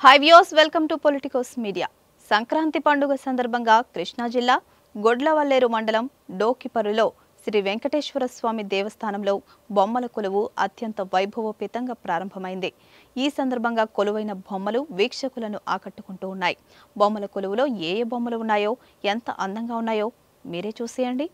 High viewers, welcome to Politicos media. Sankranti పండుగ సందర్భంగా కృష్ణా జిల్లా గొడ్లవల్లేరు మండలం డోకిపరులో శ్రీ వెంకటేశ్వర స్వామి దేవస్థానంలో బొమ్మల కొలువు అత్యంత వైభవోపేతంగా ప్రారంభమైంది. ఈ సందర్భంగా కొలువైన బొమ్మలు వీక్షకులను ఆకట్టుకుంటూ ఉన్నాయి. బొమ్మల కొలువులో ఏ బొమ్మలు ఉన్నాయో, ఎంత అందంగా ఉన్నాయో మీరే చూసేయండి.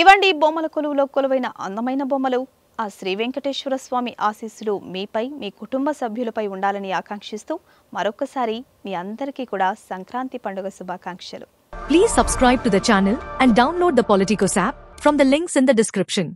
ఇవండి బొమ్మల కొలువులో కొలువైన అందమైన బొమ్మలు. ఆ శ్రీ వెంకటేశ్వర స్వామి ఆశీస్సులు మీపై, మీ కుటుంబ సభ్యులపై ఉండాలని ఆకాంక్షిస్తూ మరొకసారి మీ అందరికీ కూడా సంక్రాంతి పండుగ శుభాకాంక్షలు. Please subscribe to the channel and download the Politicos app from the links in the description.